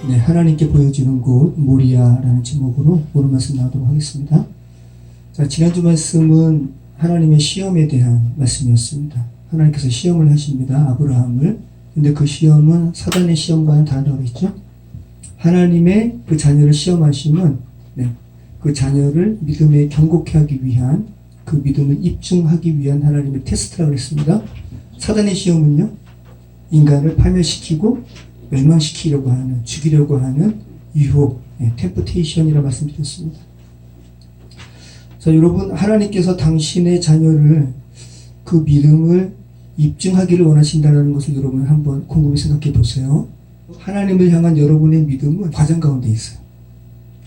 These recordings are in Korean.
네, 하나님께 보여주는 곳 모리아라는 제목으로 오늘 말씀 나오도록 하겠습니다. 자, 지난주 말씀은 하나님의 시험에 대한 말씀이었습니다. 하나님께서 시험을 하십니다. 아브라함을. 근데 그 시험은 사단의 시험과는 다르다고 했죠. 하나님의 그 자녀를 시험하심은 그 자녀를 믿음에 경고케 하기 위한, 그 믿음을 입증하기 위한 하나님의 테스트라고 했습니다. 사단의 시험은요, 인간을 파멸시키고 멸망시키려고 하는, 죽이려고 하는 유혹, 템프테이션이라고 말씀드렸습니다. 자, 여러분, 하나님께서 당신의 자녀를 그 믿음을 입증하기를 원하신다는 것을 여러분 한번 곰곰이 생각해 보세요. 하나님을 향한 여러분의 믿음은 과정 가운데 있어요.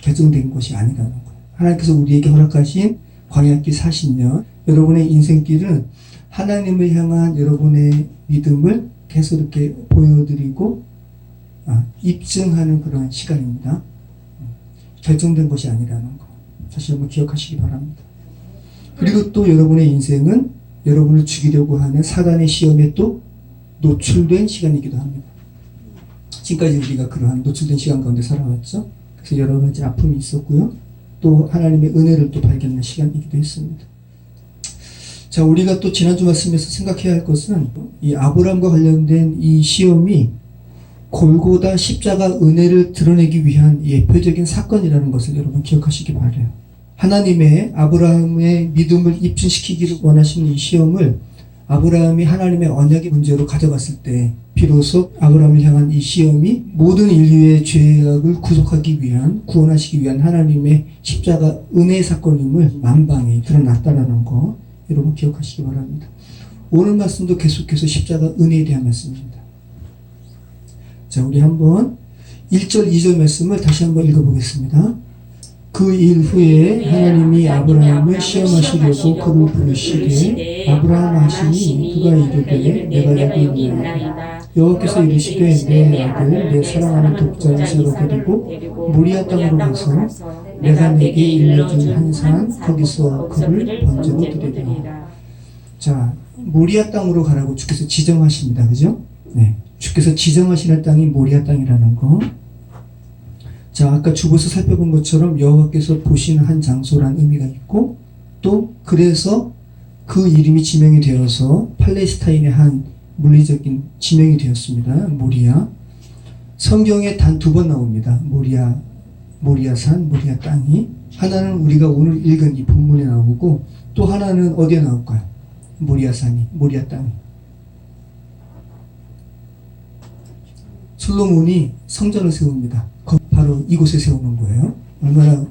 결정된 것이 아니라는 거예요. 하나님께서 우리에게 허락하신 광야길 40년, 여러분의 인생길은 하나님을 향한 여러분의 믿음을 계속 이렇게 보여드리고 입증하는 그런 시간입니다. 결정된 것이 아니라는 거 다시 한번 기억하시기 바랍니다. 그리고 또 여러분의 인생은 여러분을 죽이려고 하는 사단의 시험에 또 노출된 시간이기도 합니다. 지금까지 우리가 그러한 노출된 시간 가운데 살아왔죠. 그래서 여러 가지 아픔이 있었고요. 또 하나님의 은혜를 또 발견하는 시간이기도 했습니다. 자, 우리가 또 지난주 말씀에서 생각해야 할 것은 이 아브라함과 관련된 이 시험이 골고다 십자가 은혜를 드러내기 위한 예표적인 사건이라는 것을 여러분 기억하시기 바라요. 하나님의 아브라함의 믿음을 입증시키기를 원하시는 이 시험을 아브라함이 하나님의 언약의 문제로 가져갔을 때 비로소 아브라함을 향한 이 시험이 모든 인류의 죄악을 구속하기 위한, 구원하시기 위한 하나님의 십자가 은혜의 사건임을 만방히 드러났다는 거 여러분 기억하시기 바랍니다. 오늘 말씀도 계속해서 십자가 은혜에 대한 말씀입니다. 자, 우리 한번 1절 2절 말씀을 다시 한번 읽어보겠습니다. 그 일 후에 하나님이 아브라함을 시험하시려고 그를 부르시되 아브라함 하시니 그가 이르되 내가 여기 있나이다. 여호와께서 이르시되 내 아들 내 사랑하는 독자 이삭을 데리고 모리아 땅으로 가서 내가 내게 일러준 한 산 거기서 그를 번제로 드리라. 자, 모리아 땅으로 가라고 주께서 지정하십니다. 그죠? 네, 주께서 지정하시는 땅이 모리아 땅이라는 거. 자, 아까 주보에서 살펴본 것처럼 여호와께서 보시는 한 장소란 의미가 있고, 또 그래서 그 이름이 지명이 되어서 팔레스타인의 한 물리적인 지명이 되었습니다. 모리아. 성경에 단 2번 나옵니다. 모리아산, 모리아 땅이. 하나는 우리가 오늘 읽은 이 본문에 나오고, 또 하나는 어디에 나올까요? 모리아산이, 모리아 땅이. 솔로몬이 성전을 세웁니다. 바로 이곳에 세우는 거예요. 얼마나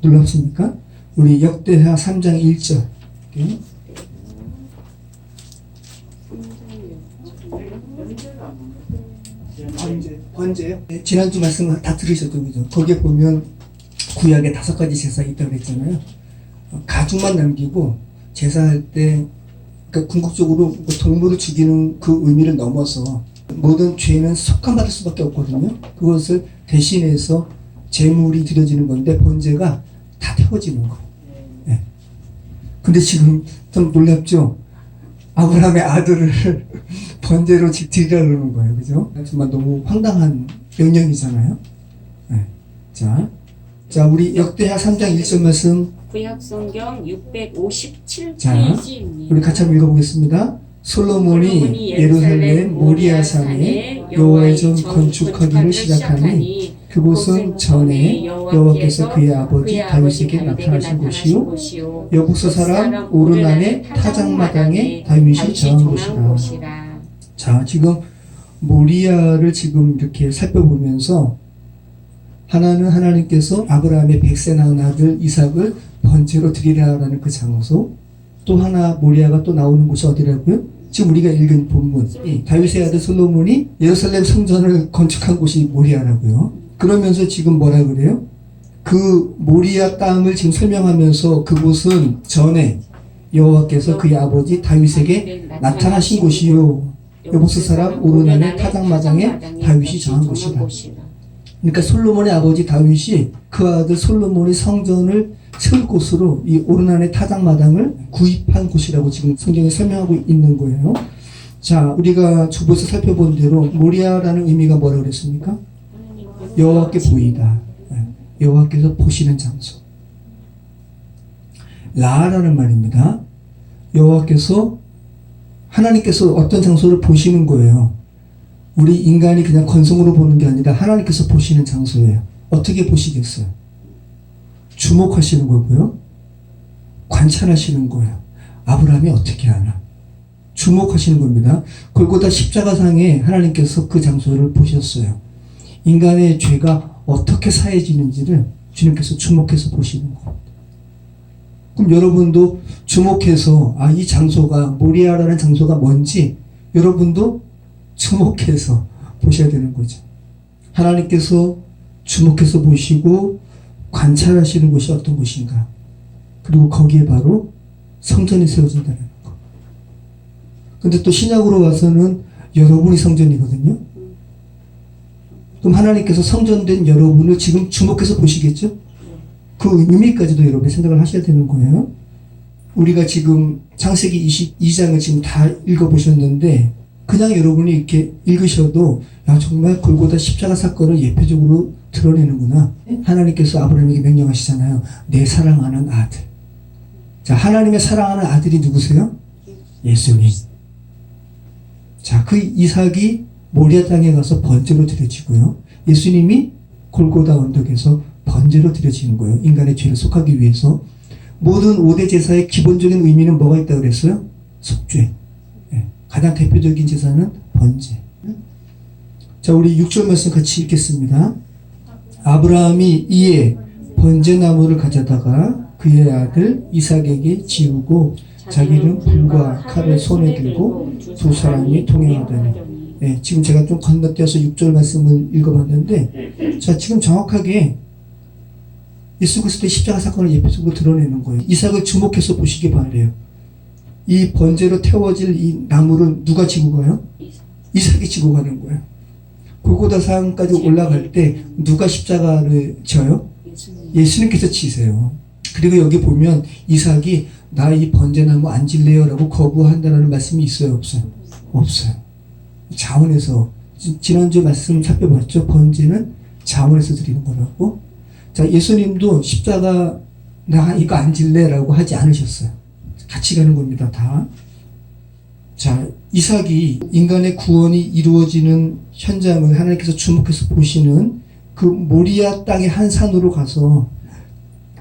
놀랍습니까? 우리 역대하 3장 1절. 번제요? 네, 지난주 말씀 다 들으셨죠, 그죠? 거기에 보면 구약에 5가지 제사가 있다고 그랬잖아요. 가죽만 남기고 제사할 때, 그러니까 궁극적으로 동물을 죽이는 그 의미를 넘어서 모든 죄는 속감받을 수밖에 없거든요. 그것을 대신해서 제물이 드려지는 건데 번제가 다 태워지는 거예요. 네. 근데 지금 좀 놀랍죠? 아브라함의 아들을 번제로 드리라 그러는 거예요. 그죠? 정말 너무 황당한 명령이잖아요. 네. 자, 우리 역대하 3장 1절 말씀. 구약성경 657페이지입니다. 자, 우리 같이 한번 읽어보겠습니다. 솔로몬이 예루살렘 모리아산에 여호와의 전 건축하기를 시작하니 그곳은 전에 여호와께서 그의 아버지 다윗에게 나타나신 곳이요 여부스 사람 오르난의 타작마당에 다윗이 정한 곳이라. 자, 지금 모리아를 지금 이렇게 살펴보면서 하나는 하나님께서 아브라함의 100세 낳은 아들 이삭을 번제로 드리라라는 그 장소, 또 하나 모리아가 또 나오는 곳이 어디라고요? 지금 우리가 읽은 본문, 다윗의 아들 솔로몬이 예루살렘 성전을 건축한 곳이 모리아라고요. 그러면서 지금 뭐라 그래요? 그 모리아 땅을 지금 설명하면서 그곳은 전에 여호와께서 그의 아버지 다윗에게 나타나신 곳이요 여부스 사람 오르난의 타작마당에 다윗이 정한 곳이다. 그러니까 솔로몬의 아버지 다윗이 그 아들 솔로몬이 성전을 세울 곳으로 이 오르난의 타작마당을 구입한 곳이라고 지금 성경에 설명하고 있는 거예요. 자, 우리가 주보에서 살펴본 대로 모리아라는 의미가 뭐라고 그랬습니까? 여호와께 보이다. 여호와께서 보시는 장소. 라라는 말입니다. 여호와께서 하나님께서 어떤 장소를 보시는 거예요. 우리 인간이 그냥 건성으로 보는 게 아니라 하나님께서 보시는 장소예요. 어떻게 보시겠어요? 주목하시는 거고요. 관찰하시는 거예요. 아브라함이 어떻게 하나? 주목하시는 겁니다. 골고다 십자가상에 하나님께서 그 장소를 보셨어요. 인간의 죄가 어떻게 사해지는지를 주님께서 주목해서 보시는 겁니다. 그럼 여러분도 주목해서 이 장소가 모리아라는 장소가 뭔지 여러분도 주목해서 보셔야 되는 거죠. 하나님께서 주목해서 보시고 관찰하시는 곳이 어떤 곳인가. 그리고 거기에 바로 성전이 세워진다는 거. 근데 또 신약으로 와서는 여러분이 성전이거든요. 그럼 하나님께서 성전된 여러분을 지금 주목해서 보시겠죠? 그 의미까지도 여러분이 생각을 하셔야 되는 거예요. 우리가 지금 창세기 22장을 지금 다 읽어보셨는데 그냥 여러분이 이렇게 읽으셔도 정말 골고다 십자가 사건을 예표적으로 드러내는구나. 하나님께서 아브라함에게 명령하시잖아요. 내 사랑하는 아들. 자, 하나님의 사랑하는 아들이 누구세요? 예수님. 자, 그 이삭이 모리아 땅에 가서 번제로 드려지고요. 예수님이 골고다 언덕에서 번제로 드려지는 거예요. 인간의 죄를 속하기 위해서. 모든 5대 제사의 기본적인 의미는 뭐가 있다고 그랬어요? 속죄. 가장 대표적인 제사는 번제. 자, 우리 6절 말씀 같이 읽겠습니다. 아브라함이 이에 번제나무를 가져다가 그의 아들 이삭에게 지우고 자기는 불과 칼을 손에 들고 두 사람이 동행하더니. 지금 제가 좀 건너뛰어서 6절 말씀을 읽어봤는데, 자, 지금 정확하게 예수 그리스도의 십자가 사건을 예표적으로 드러내는 거예요. 이삭을 주목해서 보시기 바래요. 이 번제로 태워질 이 나무를 누가 지고 가요? 이삭이 지고 가는 거예요. 골고다 산까지 올라갈 때 누가 십자가를 져요? 예수님께서 지세요. 그리고 여기 보면 이삭이 나 이 번제나무 안 질래요? 라고 거부한다는 말씀이 있어요? 없어요? 없어요. 자원에서, 지난주 말씀 살펴봤죠? 번제는 자원에서 드리는 거라고. 자, 예수님도 십자가 나 이거 안 질래? 라고 하지 않으셨어요. 같이 가는 겁니다, 다. 자, 이삭이 인간의 구원이 이루어지는 현장을 하나님께서 주목해서 보시는 그 모리아 땅의 한 산으로 가서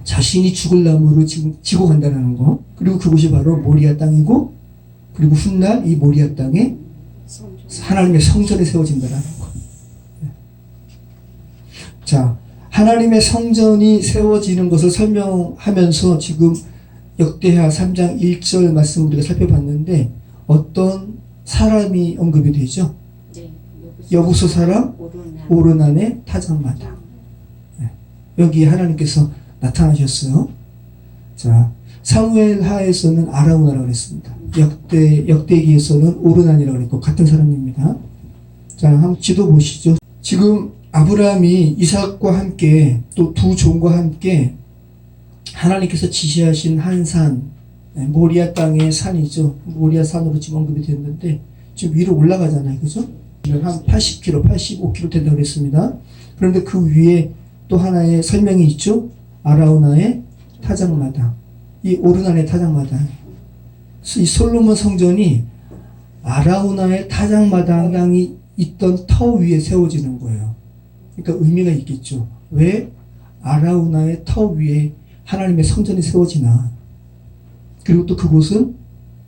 자신이 죽을 나무를 지금 지고 간다는 거. 그리고 그곳이 바로 모리아 땅이고, 그리고 훗날 이 모리아 땅에 하나님의 성전이 세워진다는 거. 자, 하나님의 성전이 세워지는 것을 설명하면서 지금 역대하 3장 1절 말씀 우리가 살펴봤는데 어떤 사람이 언급이 되죠? 네, 여부수 사람 오르난의 타작마다. 여기 하나님께서 나타나셨어요. 자, 사무엘 하에서는 아라우나라고 그랬습니다. 역대기에서는 오르난이라고 그랬고 같은 사람입니다. 자, 한번 지도 보시죠. 지금 아브라함이 이삭과 함께 또 두 종과 함께 하나님께서 지시하신 한 산, 모리아 땅의 산이죠. 모리아 산으로 지금 언급이 됐는데 지금 위로 올라가잖아요. 그죠? 한 80km, 85km 된다고 그랬습니다. 그런데 그 위에 또 하나의 설명이 있죠. 아라우나의 타작마당. 이 오르난의 타작마당. 이 솔로몬 성전이 아라우나의 타작마당이 있던 터 위에 세워지는 거예요. 그러니까 의미가 있겠죠. 왜 아라우나의 터 위에 하나님의 성전이 세워지나. 그리고 또 그곳은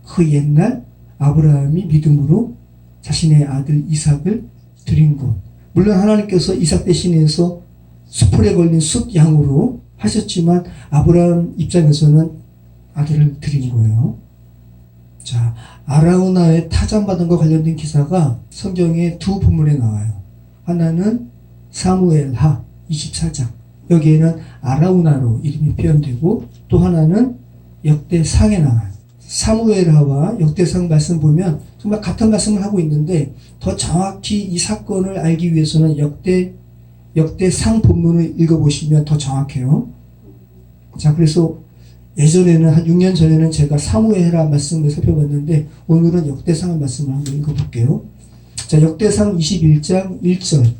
그 옛날 아브라함이 믿음으로 자신의 아들 이삭을 드린 곳. 물론 하나님께서 이삭 대신해서 수풀에 걸린 숫양으로 하셨지만 아브라함 입장에서는 아들을 드린 거예요. 자, 아라우나의 타작마당과 관련된 기사가 성경에 두 본문에 나와요. 하나는 사무엘하 24장. 여기에는 아라우나로 이름이 표현되고 또 하나는 역대상에 나와요. 사무엘하와 역대상 말씀 보면 정말 같은 말씀을 하고 있는데 더 정확히 이 사건을 알기 위해서는 역대상 본문을 읽어보시면 더 정확해요. 자, 그래서 예전에는 한 6년 전에는 제가 사무엘하 말씀을 살펴봤는데 오늘은 역대상 말씀을 한번 읽어볼게요. 자, 역대상 21장 1절.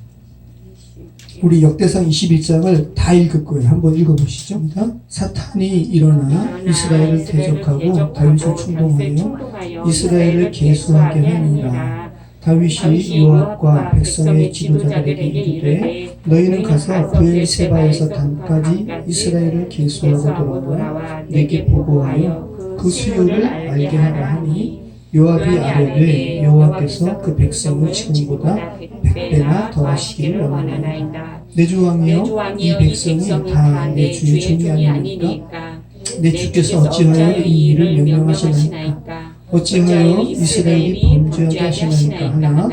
우리 역대상 21장을 다 읽을 거예요. 한번 읽어보시죠. 사탄이 일어나 이스라엘을 대적하고 다윗을 충동하여 이스라엘을 계수하게 하니라. 다윗이 요압과 백성의 지도자들에게 이르되 너희는 가서 브엘세바에서 단까지 이스라엘을 계수하고 돌아와 내게 보고하여 그 수요를 알게 하라 하니 요압이 아뢰되 여호와께서 그 백성을 지금보다 100배나 더하시기를 원하나이다. 내 주 왕이여 이 백성이 다 내 주의 종이 아니니까 내 주께서 어찌하여 이 일을 명령하시나이까 어찌하여 이스라엘이 범죄하게 하시나이까 하나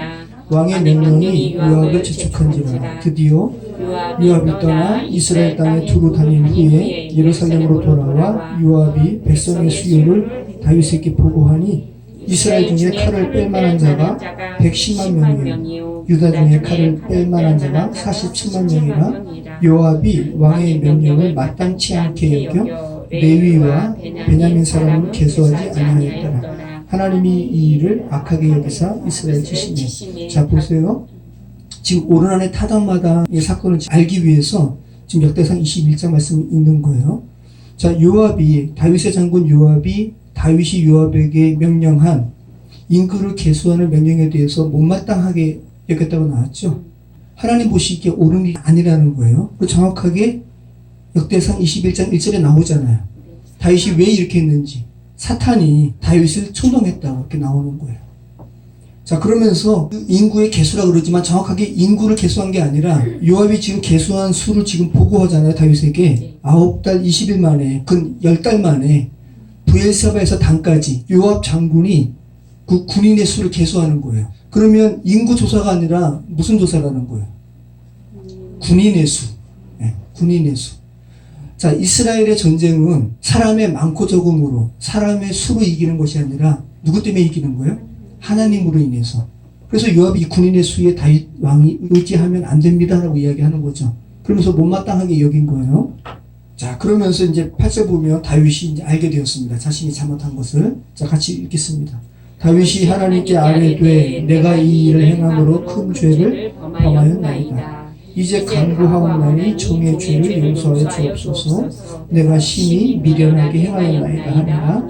왕의 명령이 요압을 재촉한지라. 드디어 요압이 떠나 이스라엘 땅에 두루 다닌 후에 예루살렘으로 돌아와 요압이 백성의 수요를 다윗에게 보고하니 이스라엘 중에 칼을 뺄 만한 자가 110만 명이요 유다 중에 칼을 뺄 만한 자가 47만 명이라. 요압이 왕의 명령을 마땅치 않게 여겨 레위와 베냐민 사람을 계수하지 아니하였더라. 하나님이 이 일을 악하게 여기사 이스라엘 치시네. 자 보세요. 지금 오르난의 타당마다 이 사건을 알기 위해서 지금 역대상 21장 말씀을 읽는 거예요. 자 요압이 다윗의 장군 요압이 다윗이 요압에게 명령한 인구를 계수하는 명령에 대해서 못마땅하게 여겼다고 나왔죠. 하나님 보시기에 옳은 일이 아니라는 거예요. 정확하게 역대상 21장 1절에 나오잖아요. 다윗이 왜 이렇게 했는지 사탄이 다윗을 충동했다고 이렇게 나오는 거예요. 자 그러면서 인구의 계수라 그러지만 정확하게 인구를 계수한 게 아니라 요압이 지금 계수한 수를 지금 보고하잖아요. 다윗에게 9달 20일 만에 근 10달 만에 브엘세바에서 단까지 요압 장군이 그 군인의 수를 계수하는 거예요. 그러면 인구 조사가 아니라 무슨 조사라는 거예요? 군인의 수. 네, 군인의 수. 자, 이스라엘의 전쟁은 사람의 많고 적음으로 사람의 수로 이기는 것이 아니라 누구 때문에 이기는 거예요? 하나님으로 인해서. 그래서 요압이 이 군인의 수에 다윗 왕이 의지하면 안 됩니다라고 이야기하는 거죠. 그러면서 못마땅하게 여긴 거예요. 자, 그러면서 이제 8절 보면 다윗이 이제 알게 되었습니다. 자신이 잘못한 것을. 자, 같이 읽겠습니다. 다윗이 하나님께 아뢰되 내가 이 일을 행함으로 큰 죄를 범하였나이다. 이제 간구하옵나니 종의 죄를 용서하여 주옵소서. 내가 심히 미련하게 행하였나이다 하니라.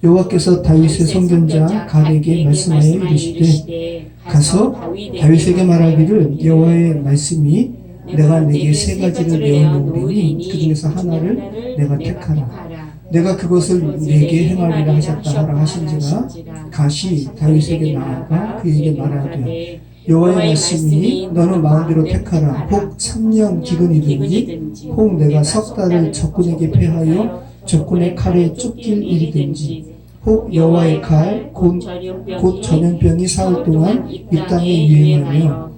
여호와께서 다윗의 선견자 gad에게 말씀하여 이르시되 가서 다윗에게 말하기를 여호와의 말씀이 내가 내게 세 가지를 내어놓으리니 그 중에서 하나를 내가 택하라. 내가 그것을 내게 행하리라 하셨다 하라 하신지라. 갓이 다윗에게 나아가 그에게 말하되 여호와의 말씀이 너는 마음대로 택하라. 혹 3년 기근이든지 혹 내가 석 달을 적군에게 패하여 적군의 칼에 쫓길 일이든지 혹 여호와의 칼 곧 전염병이 사흘 동안 이 땅에 유행하며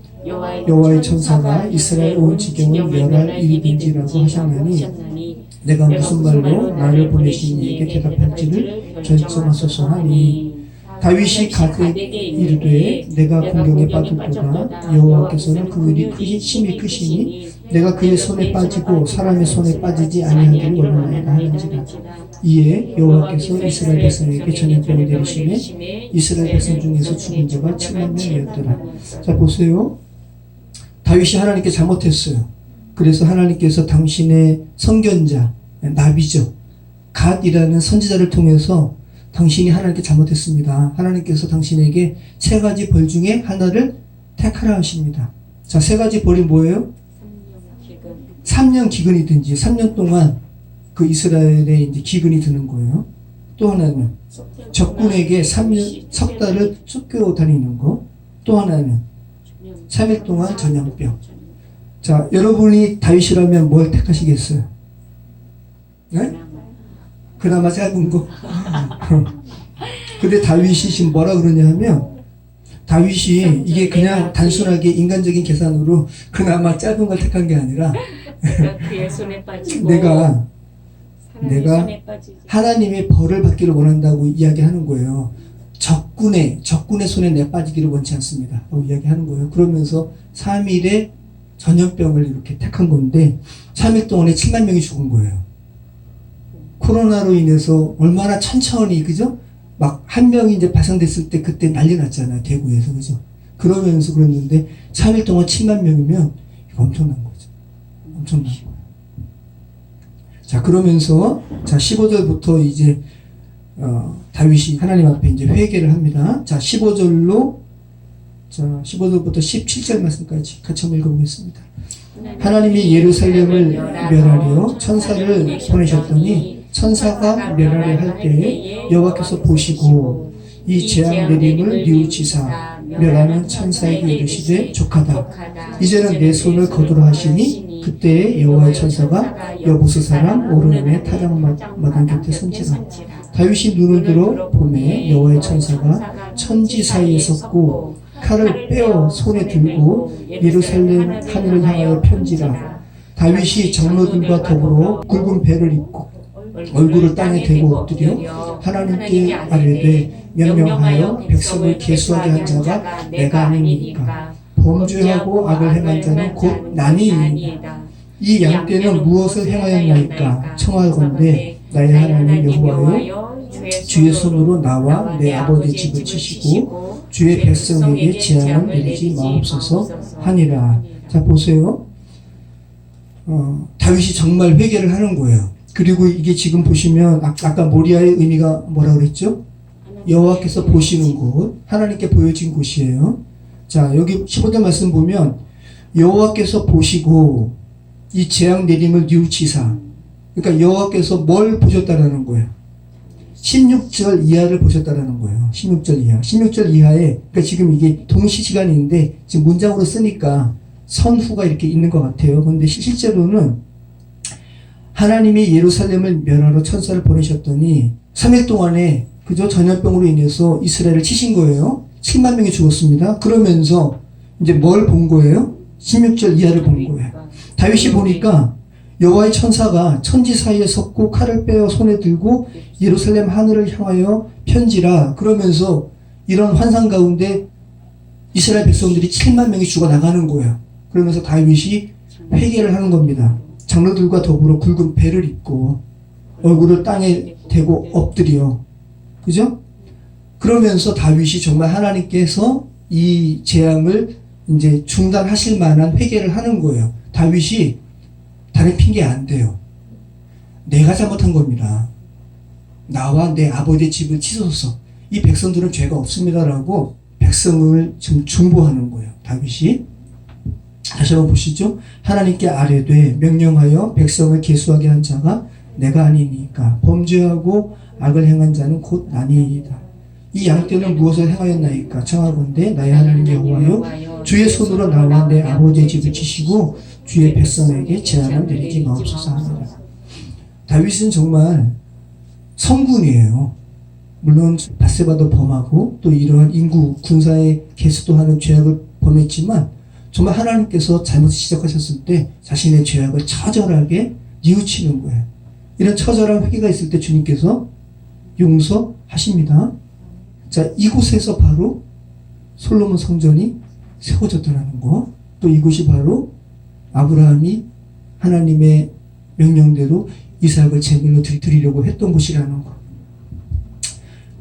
여호와의 천사가 이스라엘 온 지경을 멸할 일이든지라고 하셨나니 내가 무슨 말로 나를 보내신 이에게 대답할지를 결정하소서 하니 다윗이 gad에게 이르되 내가 공경에 빠졌도다. 여호와께서는 그 일이 심히 크시니 내가 그의 손에 빠지고 사람의 손에 빠지지 아니하기를 원하나이다 하는지라. 이에 여호와께서 이스라엘 백성에게 전염병을 내리시매 이스라엘 백성 중에서 죽은 자가 7만 명이었더라. 자 보세요. 다윗이 하나님께 잘못했어요. 그래서 하나님께서 당신의 선견자 나비죠. gad이라는 선지자를 통해서 당신이 하나님께 잘못했습니다. 하나님께서 당신에게 세 가지 벌 중에 하나를 택하라 하십니다. 자, 세 가지 벌이 뭐예요? 3년 기근이든지 3년 동안 그 이스라엘에 이제 기근이 드는 거예요. 또 하나는 적군에게 3년, 석 달을 쫓겨다니는 거. 또 하나는 3일 동안 전염병. 자, 여러분이 다윗이라면 뭘 택하시겠어요? 네? 그나마 짧은 거. 근데 다윗이 지금 뭐라 그러냐 하면 다윗이 이게 그냥 단순하게 인간적인 계산으로 그나마 짧은 걸 택한 게 아니라 그의 손에 빠지고 내가 손에 빠지지. 하나님의 벌을 받기를 원한다고 이야기하는 거예요. 적군의 손에 내 빠지기를 원치 않습니다. 라고 이야기하는 거예요. 그러면서 3일에 전염병을 이렇게 택한 건데 3일 동안에 7만 명이 죽은 거예요. 코로나로 인해서 얼마나 천천히, 그죠? 막 한 명이 이제 발생됐을 때 그때 난리 났잖아요. 대구에서, 그죠? 그러면서 그랬는데 3일 동안 7만 명이면 이거 엄청난 거죠. 엄청난 거예요. 자, 그러면서, 자, 15절부터 이제, 다윗이 하나님 앞에 이제 회개를 합니다. 자, 15절부터 17절 말씀까지 같이 한번 읽어보겠습니다. 하나님이 예루살렘을 멸하려 천사를 보내셨더니 천사가 멸하려 할 때에 여호와께서 보시고 이 재앙 내림을 뉘우치사 멸하는 천사에게 이르시되 족하다. 이제는 내 손을 거두라 하시니 그때에 여호와의 천사가 여보스 사람 오르논의 타작마당 곁에 선지라. 다윗이 눈을 들어 보매 여호와의 천사가 천지 사이에 섰고 칼을 빼어 손에 들고 예루살렘 하늘을 향하여 편지라. 다윗이 장로들과 더불어 굵은 배를 입고 얼굴을 땅에 대고 엎드려 하나님께 아뢰되 명령하여 백성을 계수하게 한 자가 내가 아니니까 범죄하고 악을 행한 자는 곧 나니이다. 이 양떼는 무엇을 행하였나이까 청하건대 나의 하나님 여호와여 주의 손으로 나와 내 아버지 집을 치시고 주의 백성에게 재앙을 내리지 마옵소서 하니라. 자, 보세요. 다윗이 정말 회개를 하는 거예요. 그리고 이게 지금 보시면 아까 모리아의 의미가 뭐라 그랬죠? 여호와께서 보시는 곳, 하나님께 보여진 곳이에요. 자, 여기 15절 말씀 보면 여호와께서 보시고 이 재앙 내림을 뉘우치사. 그러니까 여호와께서 뭘 보셨다라는 거예요? 16절 이하를 보셨다라는 거예요. 16절 이하. 16절 이하에, 그러니까 지금 이게 동시시간인데, 지금 문장으로 쓰니까 선후가 이렇게 있는 것 같아요. 그런데 실제로는 하나님이 예루살렘을 멸하러 천사를 보내셨더니 3일 동안에 그저 전염병으로 인해서 이스라엘을 치신 거예요. 7만 명이 죽었습니다. 그러면서 이제 뭘 본 거예요? 16절 이하를 본 거예요. 다윗이 보니까 여호와의 천사가 천지 사이에 섰고 칼을 빼어 손에 들고 예루살렘 하늘을 향하여 편지라. 그러면서 이런 환상 가운데 이스라엘 백성들이 7만 명이 죽어나가는 거예요. 그러면서 다윗이 회개를 하는 겁니다. 장로들과 더불어 굵은 배를 입고 얼굴을 땅에 대고 엎드려. 그죠? 그러면서 다윗이 정말 하나님께서 이 재앙을 이제 중단하실 만한 회개를 하는 거예요. 다윗이 다른 핑계 안 돼요. 내가 잘못한 겁니다. 나와 내 아버지의 집을 치소서. 이 백성들은 죄가 없습니다라고 백성을 지금 중보하는 거예요. 다윗이. 다시 한번 보시죠. 하나님께 아뢰되 명령하여 백성을 계수하게 한 자가 내가 아니니까 범죄하고 악을 행한 자는 곧 나니이다. 이 양떼는 무엇을 행하였나이까 청하건대 나의 하나님 여호와여 주의 손으로 나와 내 아버지의 집을 치시고 주의 백성에게 재앙을 내리지 마옵소서 하니라. 다윗은 정말 성군이에요. 물론 밧세바도 범하고 또 이러한 인구 군사의 개수도 하는 죄악을 범했지만 정말 하나님께서 잘못을 지적하셨을 때 자신의 죄악을 처절하게 뉘우치는 거예요. 이런 처절한 회개가 있을 때 주님께서 용서하십니다. 자, 이곳에서 바로 솔로몬 성전이 세워졌다는 거, 또 이곳이 바로 아브라함이 하나님의 명령대로 이삭을 제물로 드리려고 했던 곳이라는 거.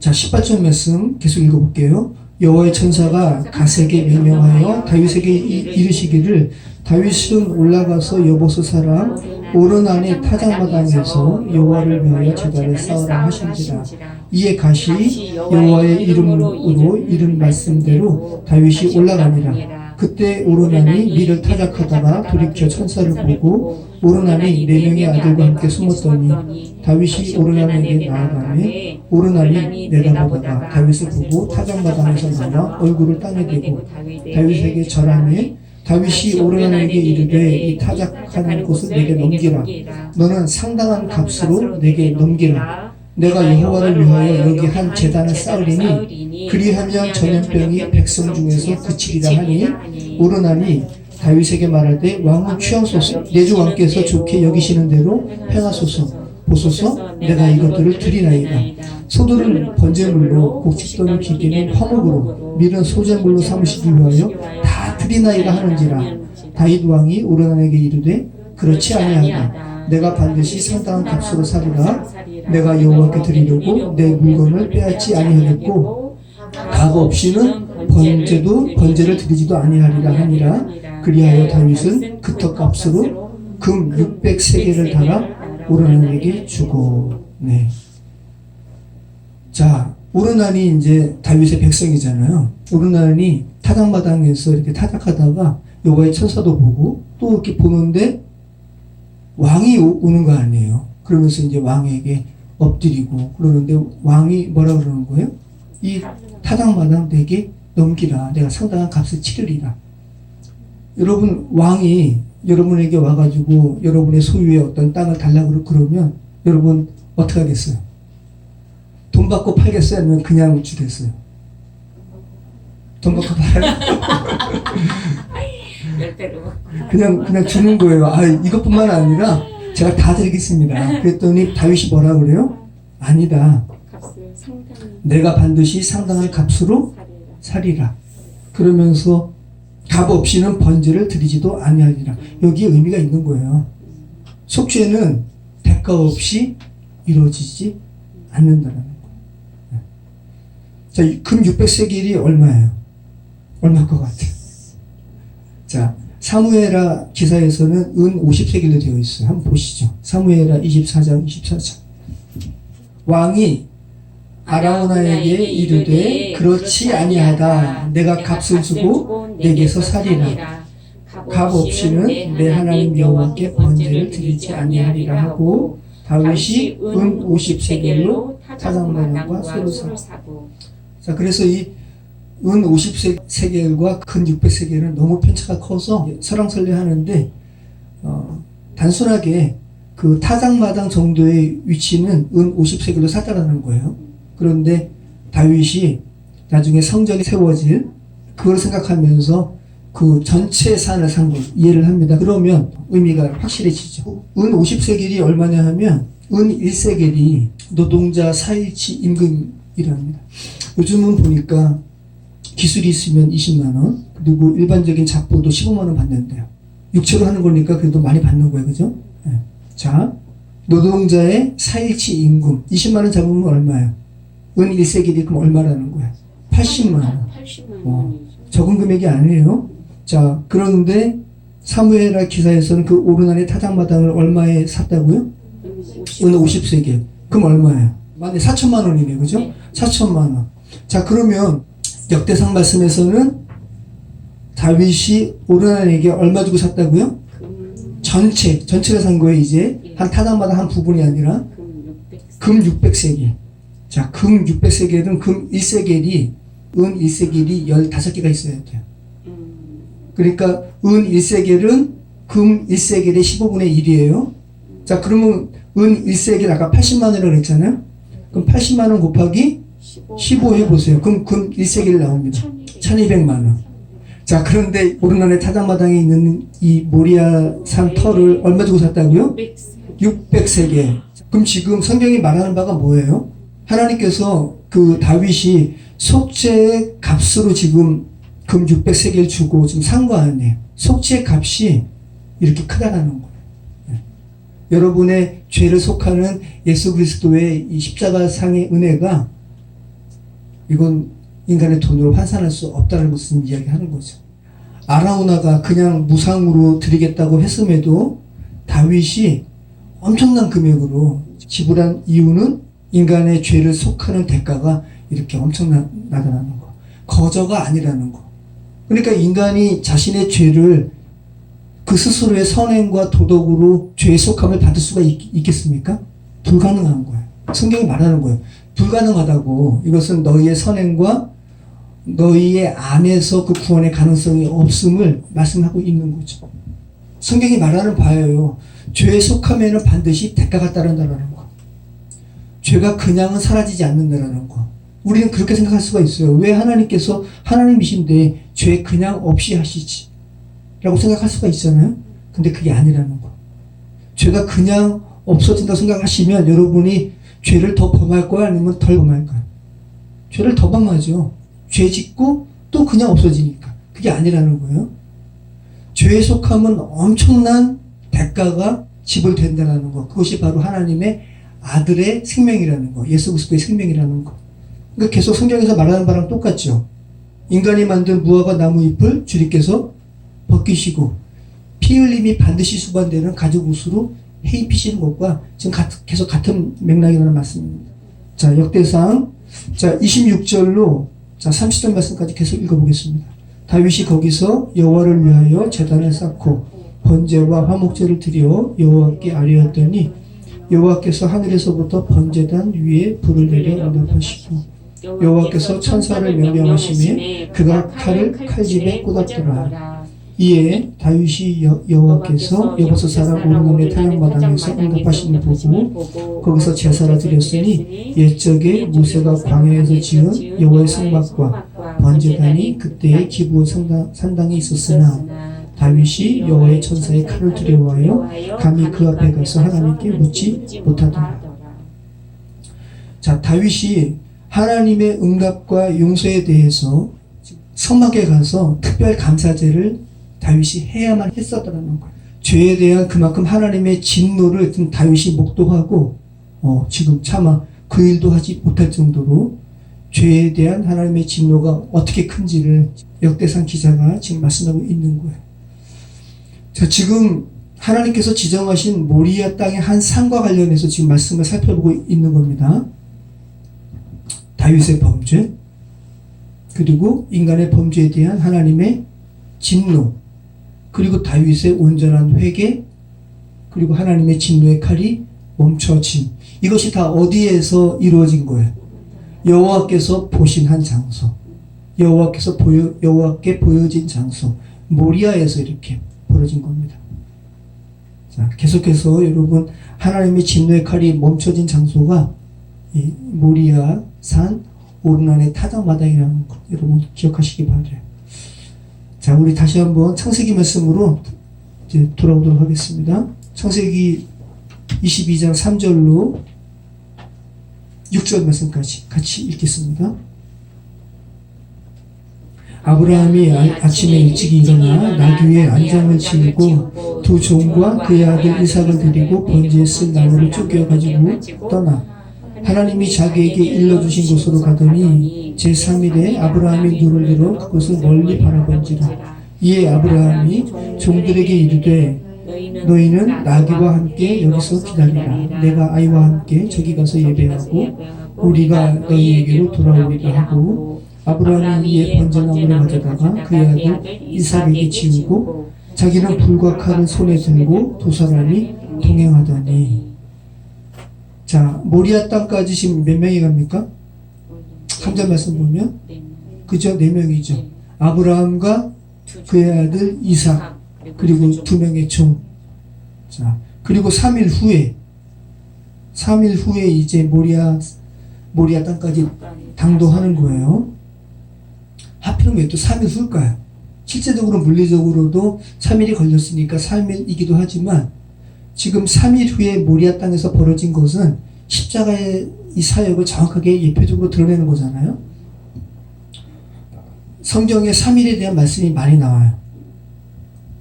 자, 18절 말씀 계속 읽어볼게요. 여호와의 천사가 갓에게 명령하여 다윗에게 이르시기를 다윗은 올라가서 여보스 사람 오르난의 타작마당에서 여호와를 위하여 제단을 쌓으라 하신지라. 이에 갓이 여호와의 이름으로 이른 말씀대로 다윗이 올라가니라. 그때 오르난이 밀을 타작하다가 돌이켜 천사를 보고 오르난이 4명의 아들과 함께 숨었더니 다윗이 오르난에게 나아가매 오르난이 내다보다가 다윗을 보고 타작마당에서 나와 얼굴을 땅에 대고 다윗에게 절하매 다윗이 오르난에게 이르되 이 타작하는 곳을 내게 넘기라. 너는 상당한 값으로 내게 넘기라. 내가 여호와를 위하여 여기 한 제단을 쌓으리니 그리하면 전염병이 백성 중에서 그치리라 하니 오르난이 다윗에게 말하되 왕은 취하소서. 내 주 왕께서 좋게 여기시는 대로 행하소서. 보소서 내가 이것들을 드리나이다. 소들은 번제물로 곡식 또는 기계는 화목으로 밀은 소제물로 삼으시기 위하여 다 드리나이다 하는지라. 다윗 왕이 오르난에게 이르되 그렇지 아니하다. 내가 반드시 상당한 값으로 사리라. 내가 여호와께 드리려고 내 물건을 빼앗지 아니하겠고 값 없이는 번제를 드리지도 아니하리라 하니라. 그리하여 다윗은 그터 값으로 금 600세겔을 달아 오르난에게 주고. 네. 자, 오르난이 이제 다윗의 백성이잖아요. 오르난이 타작마당에서 이렇게 타작하다가 여호와의 천사도 보고 또 이렇게 보는데 왕이 오는 거 아니에요. 그러면서 이제 왕에게 엎드리고 그러는데 왕이 뭐라 그러는 거예요? 이 타작마당 내게 넘기라. 내가 상당한 값을 치르리라. 여러분, 왕이 여러분에게 와가지고 여러분의 소유의 어떤 땅을 달라고 그러면 여러분 어떻게 하겠어요? 돈 받고 팔겠어요? 아니면 그냥 주겠어요? 돈 받고 팔아요? 그냥 주는 거예요. 아, 이것뿐만 아니라 제가 다 드리겠습니다. 그랬더니 다윗이 뭐라 그래요? 아니다. 내가 반드시 상당한 값으로 사리라. 그러면서 값 없이는 번제를 드리지도 아니하리라. 여기에 의미가 있는 거예요. 속죄는 대가 없이 이루어지지 않는다는 거예요. 자, 금 600세겔이 얼마예요? 얼마일 것 같아요? 자, 사무엘하 기사에서는 은 50세겔로 되어 있어요. 한번 보시죠. 사무엘하 24장 24절. 왕이 아라우나에게 이르되 그렇지 아니하다. 내가 값을 주고 내게서 사리라. 값 없이는 내 하나님 여호와께 번제를 드리지 아니하리라 하고 다윗이 은 50세겔로 타작마당과 소를 사고. 자, 그래서 이 은 50세겔과 근 600세겔은 너무 편차가 커서 설왕설래 하는데 단순하게 그 타작마당 정도의 위치는 은 50세겔로 샀다라는 거예요. 그런데 다윗이 나중에 성전이 세워질 그걸 생각하면서 그 전체 산을 산 걸 이해를 합니다. 그러면 의미가 확실해지죠. 은 50세겔이 얼마냐 하면 은 1세겔이 노동자 4일치 임금이랍니다. 요즘은 보니까 기술이 있으면 20만 원, 그리고 일반적인 잡보도 15만 원 받는데요. 육체로 하는 거니까 그래도 많이 받는 거예요. 그죠? 네. 자, 노동자의 4일치 임금 20만 원 잡으면 얼마예요? 은 1세겔이 그럼 얼마라는 거야? 80만 원. 80만 원. 적은 금액이 아니에요. 자, 그런데 사무엘하 기사에서는 그 오르난의 타작마당을 얼마에 샀다고요? 은 50세겔. 그럼 얼마예요? 만에 4천만 원이네요. 그죠? 네. 4천만 원. 자, 그러면 역대상 말씀에서는 다윗이 오르난에게 얼마 주고 샀다고요? 전체를 산 거예요. 이제 한 타작마당 한 부분이 아니라 금 600세겔. 자, 금 600세겔은 금 1세겔이 은 1세겔이 15개가 있어야 돼요. 그러니까 은 1세겔은 금 1세겔의 15분의 1이에요. 자, 그러면 은 1세겔 아까 80만 원이라고 그랬잖아요. 그럼 80만 원 곱하기 15 해보세요. 그럼 금 1세겔 나옵니다. 1200만 원. 자, 그런데 오르난의 타작마당에 있는 이 모리아 산 터를 얼마 주고 샀다고요? 600세겔. 그럼 지금 성경이 말하는 바가 뭐예요? 하나님께서 그 다윗이 속죄의 값으로 지금 금 600세겔 주고 지금 산 거 아니에요. 속죄의 값이 이렇게 크다라는 거예요. 네. 여러분의 죄를 속하는 예수 그리스도의 이 십자가상의 은혜가 이건 인간의 돈으로 환산할 수 없다는 것을 이야기하는 거죠. 아라우나가 그냥 무상으로 드리겠다고 했음에도 다윗이 엄청난 금액으로 지불한 이유는 인간의 죄를 속하는 대가가 이렇게 엄청나다는 거. 거저가 아니라는 거. 그러니까 인간이 자신의 죄를 그 스스로의 선행과 도덕으로 죄의 속함을 받을 수가 있겠습니까? 불가능한 거예요. 성경이 말하는 거예요. 불가능하다고. 이것은 너희의 선행과 너희의 안에서 그 구원의 가능성이 없음을 말씀하고 있는 거죠. 성경이 말하는 바예요. 죄의 속함에는 반드시 대가가 따른다는 거. 죄가 그냥은 사라지지 않는다는 거. 우리는 그렇게 생각할 수가 있어요. 왜 하나님께서 하나님이신데 죄 그냥 없이 하시지? 라고 생각할 수가 있잖아요. 근데 그게 아니라는 거. 죄가 그냥 없어진다고 생각하시면 여러분이 죄를 더 범할 거야? 아니면 덜 범할 거야? 죄를 더 범하죠. 죄 짓고 또 그냥 없어지니까. 그게 아니라는 거예요. 죄에 속함은 엄청난 대가가 지불된다는 거. 그것이 바로 하나님의 아들의 생명이라는 거. 예수 그리스도의 생명이라는 거. 그러니까 계속 성경에서 말하는 바랑 똑같죠. 인간이 만든 무화과 나무 잎을 주님께서 벗기시고 피 흘림이 반드시 수반되는 가족 우수로 해입 피시는 것과 지금 계속 같은 맥락이라는 말씀입니다. 자, 역대상 자 26절로 자 30절 말씀까지 계속 읽어보겠습니다. 다윗이 거기서 여호와를 위하여 제단을 쌓고 번제와 화목제를 드려 여호와께 아뢰었더니 여호와께서 하늘에서부터 번제단 위에 불을 내려 응답하시고 여호와께서 천사를 명령하시매 그가 칼을 칼집에 꽂았더라. 이에 다윗이 여호와께서 여보스 사람 오르몬의 타작마당에서 응답하심을 보고 거기서 제사를 드렸으니 옛적에 모세가 광야에서 지은 여호와의 성막과 번제단이 그때의 기부 산당에 있었으나 다윗이 여호와의 천사의 칼을 두려워하여 감히 그 앞에 가서 하나님께 묻지 못하더라. 자, 다윗이 하나님의 응답과 용서에 대해서 성막에 가서 특별 감사제를 다윗이 해야만 했었다는 거예요. 죄에 대한 그만큼 하나님의 진노를 다윗이 목도하고 지금 차마 그 일도 하지 못할 정도로 죄에 대한 하나님의 진노가 어떻게 큰지를 역대상 기자가 지금 말씀하고 있는 거예요. 자, 지금 하나님께서 지정하신 모리아 땅의 한 산과 관련해서 지금 말씀을 살펴보고 있는 겁니다. 다윗의 범죄, 그리고 인간의 범죄에 대한 하나님의 진노, 그리고 다윗의 온전한 회개, 그리고 하나님의 진노의 칼이 멈춰짐. 이것이 다 어디에서 이루어진 거예요? 여호와께서 보신 한 장소, 여호와께 보여진 장소, 모리아에서 이렇게 벌어진 겁니다. 자, 계속해서 여러분 하나님의 진노의 칼이 멈춰진 장소가 이 모리아 산 오르난의 타작마당이라는 것 여러분 기억하시기 바라요. 자, 우리 다시 한번 창세기 말씀으로 이제 돌아오도록 하겠습니다. 창세기 22장 3절로 6절 말씀까지 같이 읽겠습니다. 아브라함이 아침에 일찍 일어나 나귀에 안장을 지우고 두 종과 그의 아들 이삭을 데리고 번제에 쓸 나무를 쪼개어가지고 떠나 하나님이 자기에게 일러주신 곳으로 가더니 제3일에 아브라함이 눈을 들어 그곳을 멀리 바라본지라. 이에 아브라함이 종들에게 이르되 너희는 나귀와 함께 여기서 기다리라. 내가 아이와 함께 저기 가서 예배하고 우리가 너희에게로 돌아오리라 하고 아브라함이 이에 번제나무를 가져다가 그의 아들 이삭에게 지우고 자기는 불과 칼을 손에 들고 두 사람이 동행하더니. 자, 모리아 땅까지 지금 몇 명이 갑니까? 3절 말씀 보면 그죠? 4명이죠. 아브라함과 그의 아들 이삭, 그리고 2명의 종. 자, 그리고 3일 후에 이제 모리아 땅까지 당도하는 거예요. 하필이면 왜 또 3일 후일까요? 실제적으로 물리적으로도 3일이 걸렸으니까 3일이기도 하지만 지금 3일 후에 모리아 땅에서 벌어진 것은 십자가의 이 사역을 정확하게 예표적으로 드러내는 거잖아요. 성경에 3일에 대한 말씀이 많이 나와요.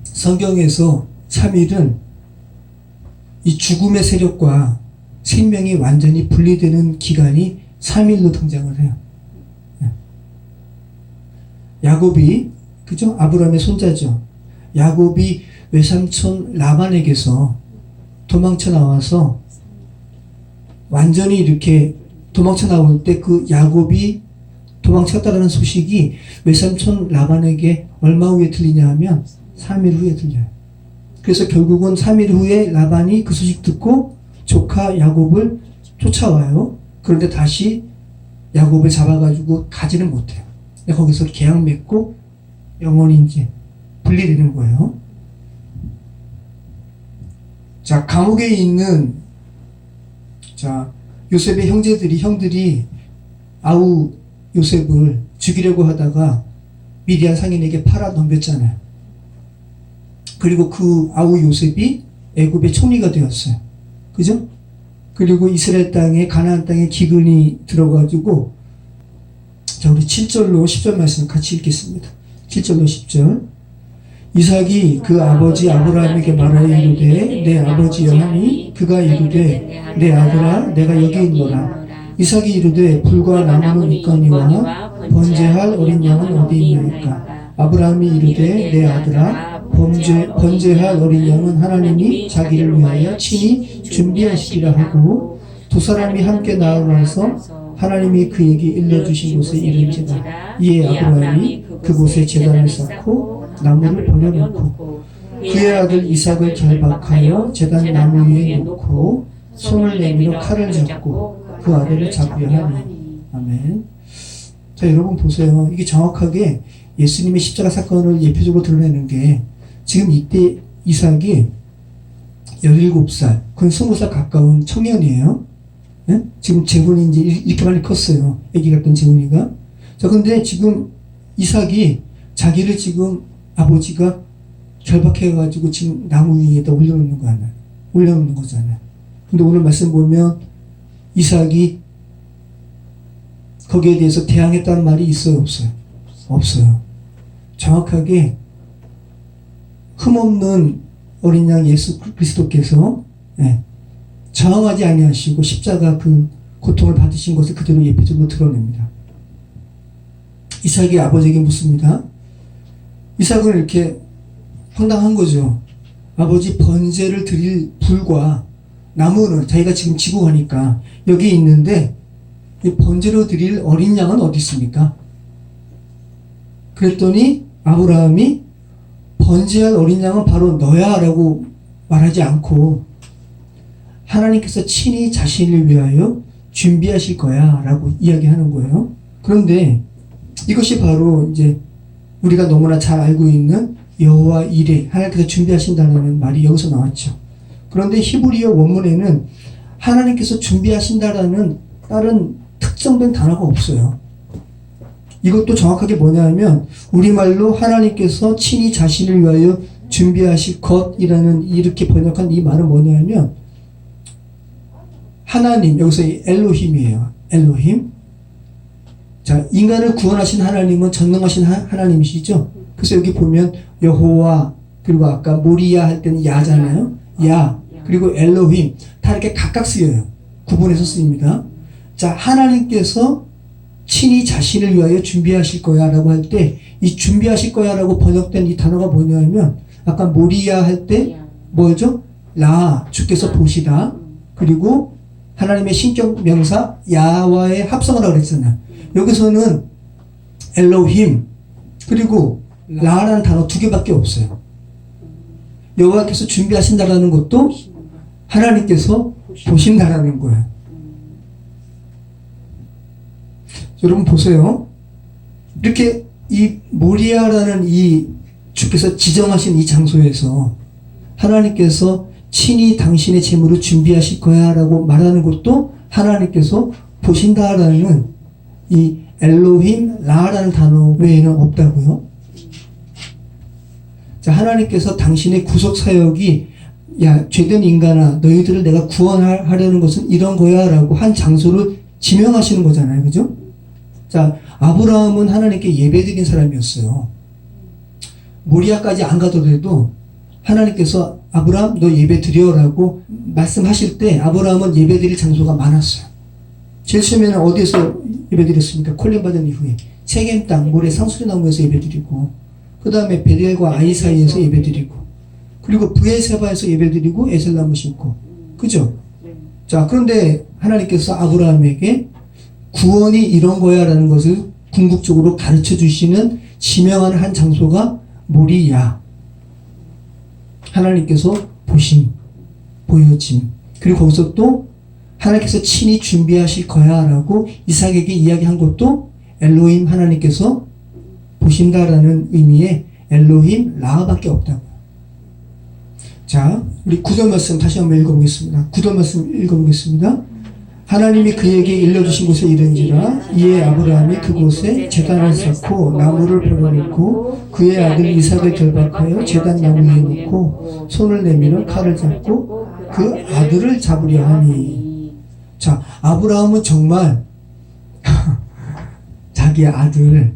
성경에서 3일은 이 죽음의 세력과 생명이 완전히 분리되는 기간이 3일로 등장을 해요. 야곱이, 그죠? 아브라함의 손자죠. 야곱이 외삼촌 라반에게서 도망쳐 나와서 완전히 이렇게 도망쳐 나올 때 그 야곱이 도망쳤다라는 소식이 외삼촌 라반에게 얼마 후에 들리냐 하면 3일 후에 들려요. 그래서 결국은 3일 후에 라반이 그 소식 듣고 조카 야곱을 쫓아와요. 그런데 다시 야곱을 잡아가지고 가지는 못해요. 거기서 계약 맺고 영원히 이제 분리되는 거예요. 자, 감옥에 있는 요셉의 형들이 아우 요셉을 죽이려고 하다가 미디안 상인에게 팔아 넘겼잖아요. 그리고 그 아우 요셉이 애굽의 총리가 되었어요. 그죠? 그리고 이스라엘 땅에 가나안 땅에 기근이 들어가지고 자, 우리 7절로 10절 말씀 같이 읽겠습니다. 7절로 10절. 이삭이 그 아버지 아브라함에게 말하여 이르되 내 아버지여 하니 그가 이르되 내 아들아 내가 여기 있노라. 이삭이 이르되 불과 나무는 있거니와 번제할 어린 양은 어디 있나이까. 아브라함이 이르되 내 아들아 번제할 어린 양은 하나님이 자기를 위하여 친히 준비하시리라 하고 두 사람이 함께 나아가서 하나님이 그에게 일러주신 곳에 이른지라. 이에 아브라함이 그곳에 제단을 쌓고 나무를 버려놓고 그의 아들 이삭을 결박하여 제단 나무 위에 놓고 손을 내밀어 칼을 잡고 그 아들을 잡으려 하니. 아멘. 자, 여러분 보세요. 이게 정확하게 예수님의 십자가 사건을 예표적으로 드러내는 게 지금 이때 이삭이 17살, 그건 20살 가까운 청년이에요. 예? 지금 재훈이 이제 이렇게 많이 컸어요. 아기 같던 재훈이가. 자, 근데 지금 이삭이 자기를 지금 아버지가 결박해가지고 지금 나무 위에다 올려놓는 거 아니에요. 올려놓는 거잖아요. 근데 오늘 말씀 보면 이삭이 거기에 대해서 대항했다는 말이 있어요, 없어요? 없어요. 정확하게 흠없는 어린 양 예수 그리스도께서 저항하지 아니하시고 십자가 그 고통을 받으신 것을 그대로 예표적으로 드러냅니다. 이삭이 아버지에게 묻습니다. 이삭은 이렇게 황당한 거죠. 아버지, 번제를 드릴 불과 나무는 자기가 지금 지고 가니까 여기 있는데 이 번제로 드릴 어린 양은 어디 있습니까? 그랬더니 아브라함이 번제할 어린 양은 바로 너야 라고 말하지 않고 하나님께서 친히 자신을 위하여 준비하실 거야 라고 이야기하는 거예요. 그런데 이것이 바로 이제 우리가 너무나 잘 알고 있는 여호와 이레, 하나님께서 준비하신다는 말이 여기서 나왔죠. 그런데 히브리어 원문에는 하나님께서 준비하신다라는 다른 특정된 단어가 없어요. 이것도 정확하게 뭐냐면 우리말로 하나님께서 친히 자신을 위하여 준비하실 것이라는 이렇게 번역한 이 말은 뭐냐면 하나님, 여기서 엘로힘이에요. 엘로힘. 자, 인간을 구원하신 하나님은 전능하신 하나님이시죠. 그래서 여기 보면 여호와, 그리고 아까 모리야 할 때는 야잖아요. 야, 그리고 엘로힘 다 이렇게 각각 쓰여요. 구분해서 쓰입니다. 자, 하나님께서 친히 자신을 위하여 준비하실 거야 라고 할 때 이 준비하실 거야 라고 번역된 이 단어가 뭐냐면 아까 모리야 할 때 뭐죠? 라, 주께서 보시다. 그리고 하나님의 신격 명사 야와의 합성을 하고 그랬잖아요. 여기서는 엘로힘 그리고 라라는 단어 두 개밖에 없어요. 여호와께서 준비하신다라는 것도 하나님께서 보신다라는 거예요. 여러분 보세요. 이렇게 이 모리아라는 이 주께서 지정하신 이 장소에서 하나님께서 친히 당신의 재물을 준비하실 거야 라고 말하는 것도 하나님께서 보신다라는 이 엘로힘 라라는 단어 외에는 없다고요. 자, 하나님께서 당신의 구속 사역이 야, 죄된 인간아, 너희들을 내가 구원하려는 것은 이런 거야 라고 한 장소를 지명하시는 거잖아요. 그죠? 자, 아브라함은 하나님께 예배드린 사람이었어요. 모리아까지 안 가더라도 하나님께서 아브라함 너 예배드려라고 말씀하실 때 아브라함은 예배드릴 장소가 많았어요. 제일 처음에는 어디에서 예배드렸습니까? 콜림 받은 이후에 세겜 땅 모래 상수리나무에서 예배드리고 그 다음에 베델과 아이 사이에서 예배드리고 그리고 브에세바에서 예배드리고 에셀나무 심고 그죠? 자, 그런데 하나님께서 아브라함에게 구원이 이런 거야 라는 것을 궁극적으로 가르쳐 주시는 지명하는 한 장소가 모리야. 하나님께서 보심, 보여짐. 그리고 거기서 또 하나님께서 친히 준비하실 거야 라고 이삭에게 이야기한 것도 엘로힘 하나님께서 보신다라는 의미의 엘로힘 라밖에 없다고요. 자, 우리 9절 말씀 다시 한번 읽어보겠습니다. 9절 말씀 읽어보겠습니다. 하나님이 그에게 일러주신 곳에 이른지라. 이에 아브라함이 그곳에 제단을 쌓고 나무를 버려놓고 그의 아들 이삭을 결박하여 제단 나무 위에 놓고 손을 내밀어 칼을 잡고 그 아들을 잡으려 하니. 자, 아브라함은 정말 자기의 아들